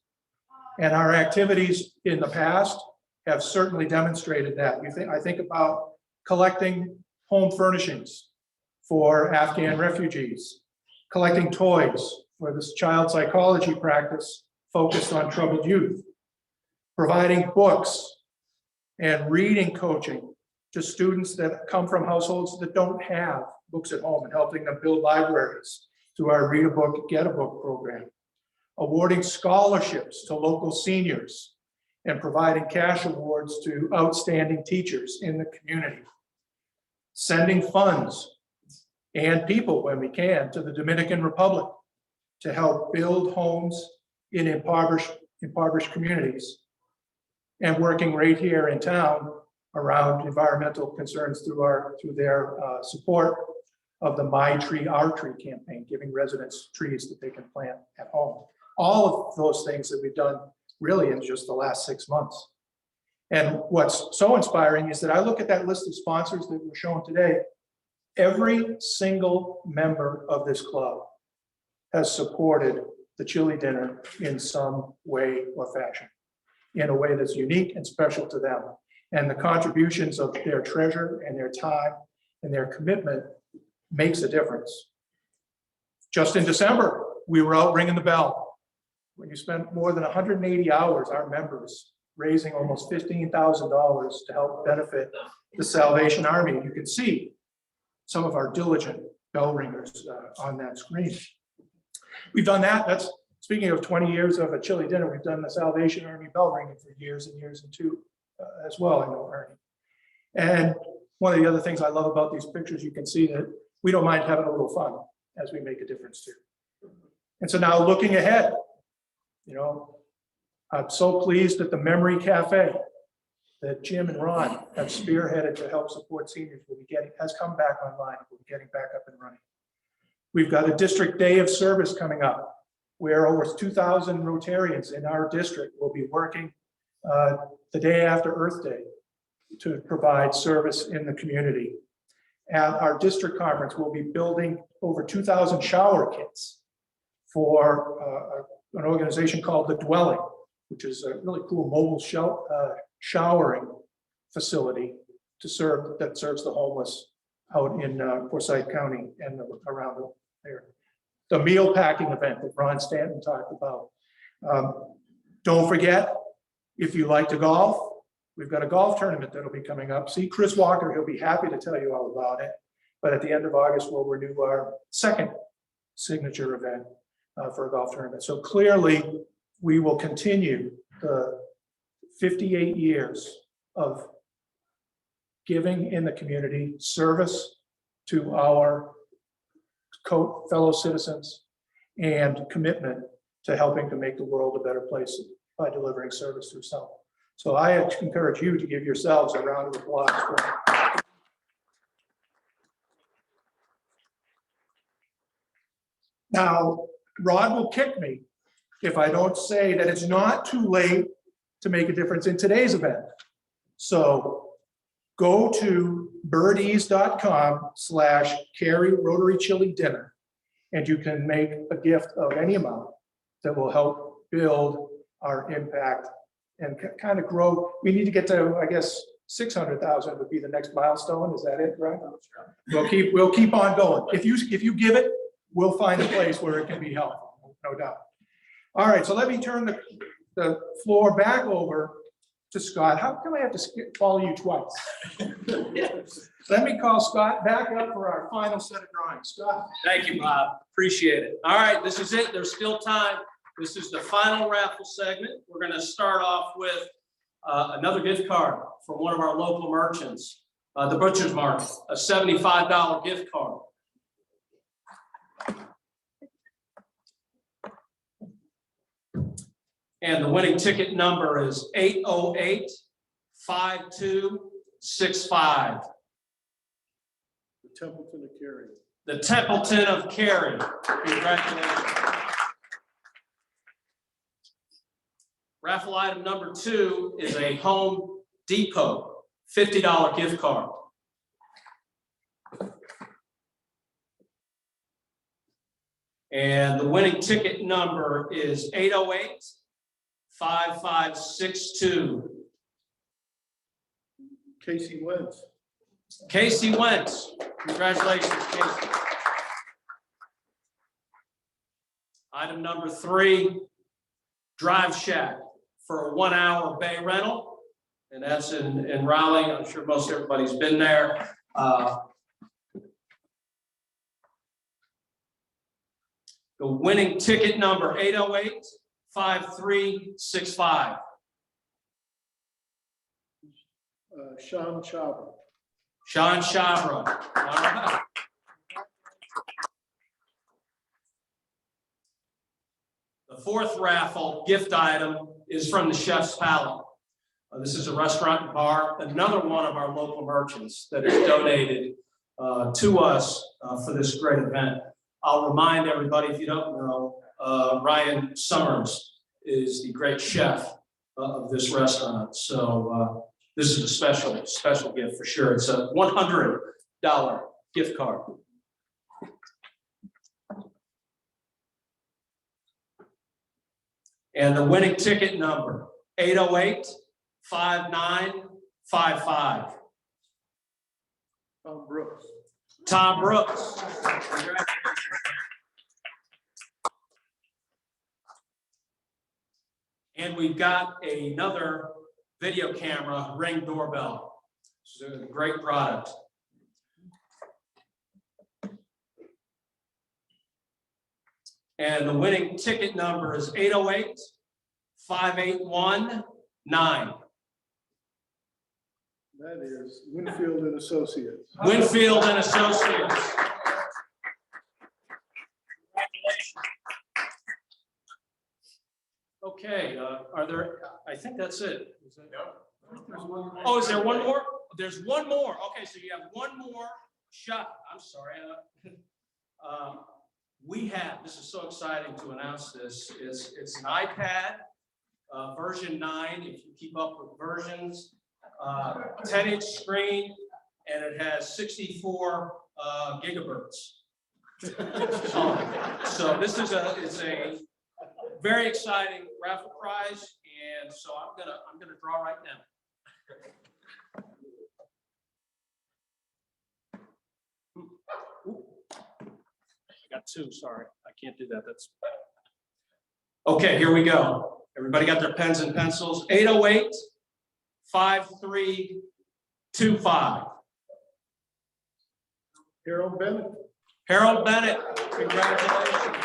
And our activities in the past have certainly demonstrated that. I think about collecting home furnishings for Afghan refugees, collecting toys for this child psychology practice focused on troubled youth, providing books and reading coaching to students that come from households that don't have books at home and helping them build libraries through our Read a Book, Get a Book program, awarding scholarships to local seniors and providing cash awards to outstanding teachers in the community, sending funds and people when we can to the Dominican Republic to help build homes in impoverished communities, and working right here in town around environmental concerns through their support of the My Tree, Our Tree campaign, giving residents trees that they can plant at home. All of those things that we've done really in just the last 6 months. And what's so inspiring is that I look at that list of sponsors that were shown today. Every single member of this club has supported the chili dinner in some way or fashion, in a way that's unique and special to them. And the contributions of their treasure and their time and their commitment makes a difference. Just in December, we were out ringing the bell. When you spent more than 180 hours, our members, raising almost $15,000 to help benefit the Salvation Army. You can see some of our diligent bell ringers on that screen. We've done that. That's speaking of 20 years of a chili dinner. We've done the Salvation Army bell ringing for years and years and two as well. I know, Ernie. And one of the other things I love about these pictures, you can see that we don't mind having a little fun as we make a difference too. And so now looking ahead, I'm so pleased that the Memory Cafe that Jim and Ron have spearheaded to help support seniors has come back online. We'll be getting back up and running. We've got a district day of service coming up where over 2,000 Rotarians in our district will be working the day after Earth Day to provide service in the community. At our district conference, we'll be building over 2,000 shower kits for an organization called The Dwelling, which is a really cool mobile showering facility that serves the homeless out in Forsyth County and around there. The meal packing event that Ron Stanton talked about. Don't forget, if you like to golf, we've got a golf tournament that'll be coming up. See Chris Walker, he'll be happy to tell you all about it. But at the end of August, we'll renew our second signature event for a golf tournament. So clearly, we will continue the 58 years of giving in the community, service to our fellow citizens, and commitment to helping to make the world a better place by delivering service through self. So I encourage you to give yourselves a round of applause. Now, Rod will kick me if I don't say that it's not too late to make a difference in today's event. So go to birdease.com/Carey Rotary Chili Dinner, and you can make a gift of any amount that will help build our impact and kind of grow. We need to get to, I guess, 600,000 would be the next milestone. Is that it, right? We'll keep on going. If you give it, we'll find a place where it can be helpful, no doubt. All right, so let me turn the floor back over to Scott. How come I have to follow you twice? Let me call Scott back up for our final set of drawings. Scott. Thank you, Bob. Appreciate it. All right, this is it. There's still time. This is the final raffle segment. We're going to start off with another gift card from one of our local merchants, the Butcher's Market, a $75 gift card. And the winning ticket number is 808-5265. The Templeton of Cary. The Templeton of Cary. Congratulations. Raffle item number 2 is a Home Depot $50 gift card. And the winning ticket number is 808-5562. Casey Wentz. Casey Wentz. Congratulations, Casey. Item number 3, Drive Shack for a 1-hour bay rental. And that's in Raleigh. I'm sure most everybody's been there. The winning ticket number 808-5365. Sean Chabra. Sean Chabra. All right. The 4th raffle gift item is from the Chef's Palate. This is a restaurant and bar, another one of our local merchants that has donated to us for this great event. I'll remind everybody, if you don't know, Ryan Summers is the great chef of this restaurant. So this is a special gift for sure. It's a $100 gift card. And the winning ticket number, 808-5955. Tom Brooks. Tom Brooks. And we've got another video camera Ring doorbell. This is a great product. And the winning ticket number is 808-5819. That is Winfield and Associates. Winfield and Associates. Okay, are there, I think that's it. Oh, is there one more? There's one more. Okay, so you have one more shot. I'm sorry. We have, this is so exciting to announce this, it's an iPad version 9, if you keep up with versions, 10-inch screen, and it has 64 gigahertz. So this is it's a very exciting raffle prize, and so I'm gonna draw right now. too, sorry. I can't do that, that's. Okay, here we go. Everybody got their pens and pencils? 808-5325. Harold Bennett. Harold Bennett, congratulations.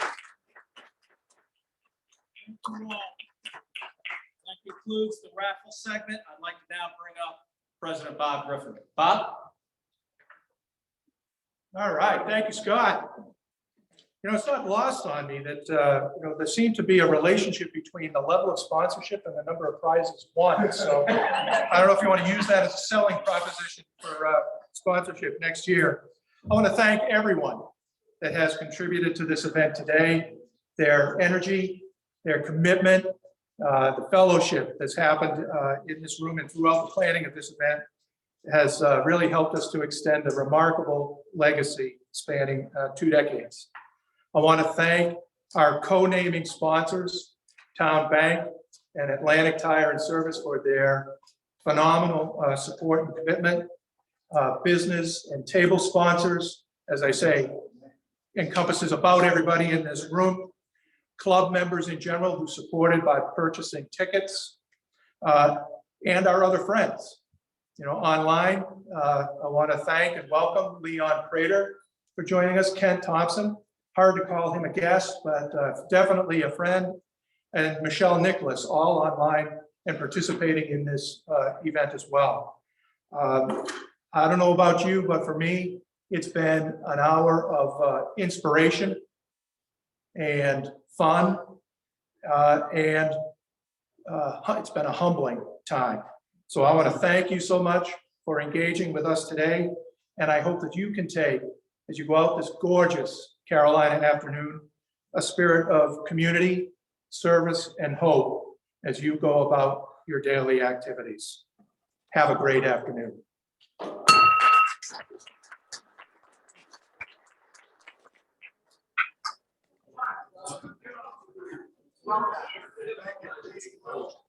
That concludes the raffle segment. I'd like to now bring up President Bob Griffin. Bob? All right, thank you, Scott. You know, it's not lost on me that, there seemed to be a relationship between the level of sponsorship and the number of prizes won. So I don't know if you want to use that as a selling proposition for sponsorship next year. I want to thank everyone that has contributed to this event today, their energy, their commitment, the fellowship that's happened in this room and throughout the planning of this event has really helped us to extend a remarkable legacy spanning 2 decades. I want to thank our co-naming sponsors, Town Bank and Atlantic Tire and Service, for their phenomenal support and commitment. Business and table sponsors, as I say, encompasses about everybody in this room. Club members in general who supported by purchasing tickets, and our other friends. You know, online, I want to thank and welcome Leon Prater for joining us, Kent Thompson. Hard to call him a guest, but definitely a friend, and Michelle Nicholas, all online and participating in this event as well. I don't know about you, but for me, it's been an hour of inspiration and fun, and it's been a humbling time. So I want to thank you so much for engaging with us today, and I hope that you can take, as you go out this gorgeous Carolina afternoon, a spirit of community, service, and hope as you go about your daily activities. Have a great afternoon. Well,